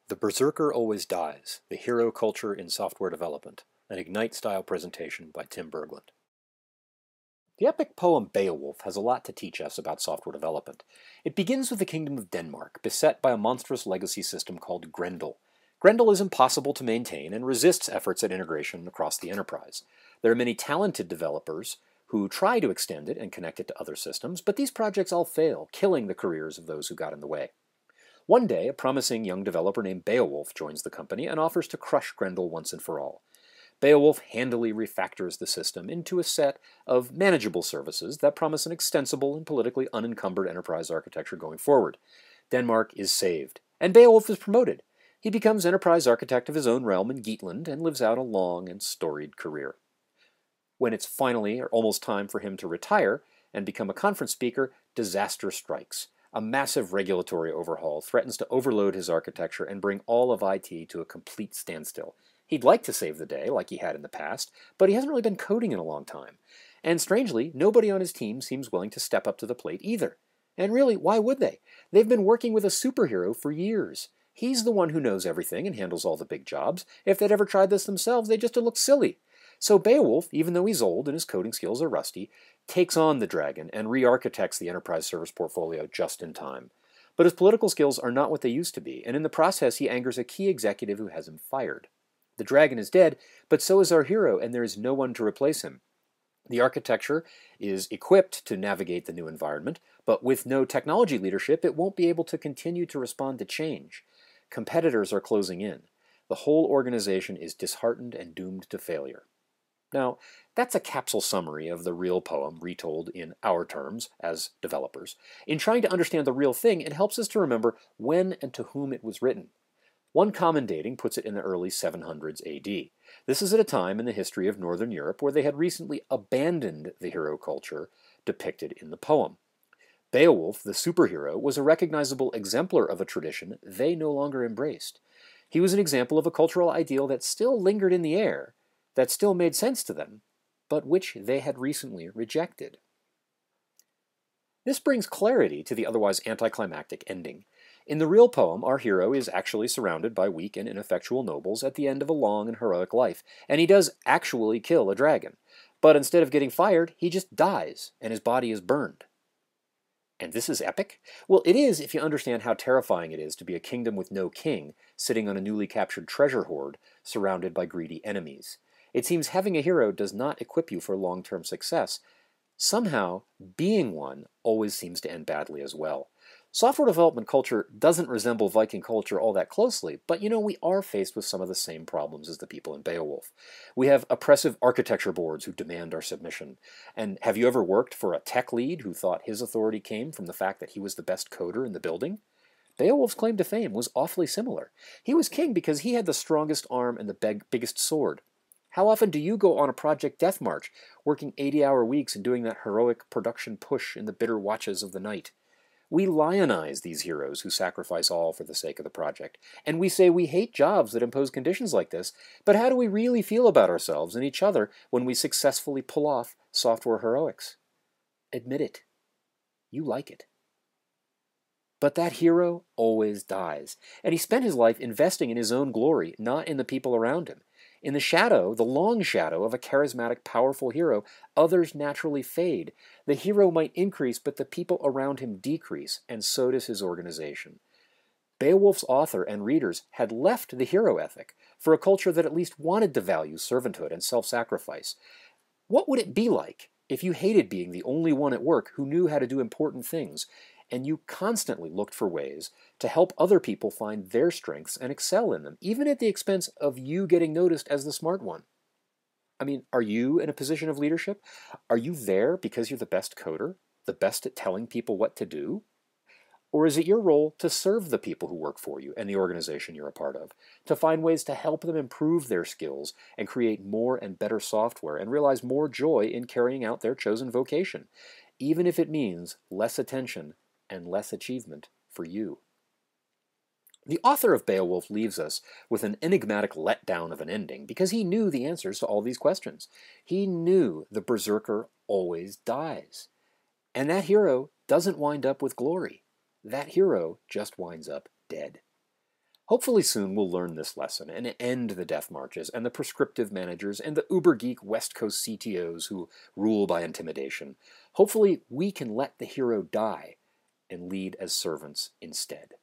The Berserker Always Dies, The Hero Culture in Software Development, an Ignite-style presentation by Tim Berglund. The epic poem Beowulf has a lot to teach us about software development. It begins with the kingdom of Denmark, beset by a monstrous legacy system called Grendel. Grendel is impossible to maintain and resists efforts at integration across the enterprise. There are many talented developers who try to extend it and connect it to other systems, but these projects all fail, killing the careers of those who got in the way. One day, a promising young developer named Beowulf joins the company and offers to crush Grendel once and for all. Beowulf handily refactors the system into a set of manageable services that promise an extensible and politically unencumbered enterprise architecture going forward. Denmark is saved, and Beowulf is promoted. He becomes enterprise architect of his own realm in Geatland and lives out a long and storied career. When it's finally or almost time for him to retire and become a conference speaker, disaster strikes. A massive regulatory overhaul threatens to overload his architecture and bring all of IT to a complete standstill. He'd like to save the day, like he had in the past, but he hasn't really been coding in a long time. And strangely, nobody on his team seems willing to step up to the plate either. And really, why would they? They've been working with a superhero for years. He's the one who knows everything and handles all the big jobs. If they'd ever tried this themselves, they'd just have looked silly. So Beowulf, even though he's old and his coding skills are rusty, takes on the dragon and re-architects the enterprise service portfolio just in time. But his political skills are not what they used to be, and in the process he angers a key executive who has him fired. The dragon is dead, but so is our hero, and there is no one to replace him. The architecture is equipped to navigate the new environment, but with no technology leadership, it won't be able to continue to respond to change. Competitors are closing in. The whole organization is disheartened and doomed to failure. Now, that's a capsule summary of the real poem retold in our terms as developers. In trying to understand the real thing, it helps us to remember when and to whom it was written. One common dating puts it in the early 700s AD. This is at a time in the history of Northern Europe where they had recently abandoned the hero culture depicted in the poem. Beowulf, the superhero, was a recognizable exemplar of a tradition they no longer embraced. He was an example of a cultural ideal that still lingered in the air, that still made sense to them, but which they had recently rejected. This brings clarity to the otherwise anticlimactic ending. In the real poem, our hero is actually surrounded by weak and ineffectual nobles at the end of a long and heroic life, and he does actually kill a dragon. But instead of getting fired, he just dies, and his body is burned. And this is epic? Well, it is if you understand how terrifying it is to be a kingdom with no king, sitting on a newly captured treasure hoard, surrounded by greedy enemies. It seems having a hero does not equip you for long-term success. Somehow, being one always seems to end badly as well. Software development culture doesn't resemble Viking culture all that closely, but we are faced with some of the same problems as the people in Beowulf. We have oppressive architecture boards who demand our submission. And have you ever worked for a tech lead who thought his authority came from the fact that he was the best coder in the building? Beowulf's claim to fame was awfully similar. He was king because he had the strongest arm and the biggest sword. How often do you go on a project death march, working 80-hour weeks and doing that heroic production push in the bitter watches of the night? We lionize these heroes who sacrifice all for the sake of the project, and we say we hate jobs that impose conditions like this, but how do we really feel about ourselves and each other when we successfully pull off software heroics? Admit it. You like it. But that hero always dies, and he spent his life investing in his own glory, not in the people around him. In the shadow, the long shadow of a charismatic, powerful hero, others naturally fade. The hero might increase, but the people around him decrease, and so does his organization. Beowulf's author and readers had left the hero ethic for a culture that at least wanted to value servanthood and self-sacrifice. What would it be like if you hated being the only one at work who knew how to do important things, and you constantly looked for ways to help other people find their strengths and excel in them, even at the expense of you getting noticed as the smart one? I mean, are you in a position of leadership? Are you there because you're the best coder, the best at telling people what to do? Or is it your role to serve the people who work for you and the organization you're a part of, to find ways to help them improve their skills and create more and better software and realize more joy in carrying out their chosen vocation, even if it means less attention and less achievement for you? The author of Beowulf leaves us with an enigmatic letdown of an ending because he knew the answers to all these questions. He knew the Berserker always dies. And that hero doesn't wind up with glory. That hero just winds up dead. Hopefully soon we'll learn this lesson and end the death marches and the prescriptive managers and the uber-geek West Coast CTOs who rule by intimidation. Hopefully we can let the hero die and lead as servants instead.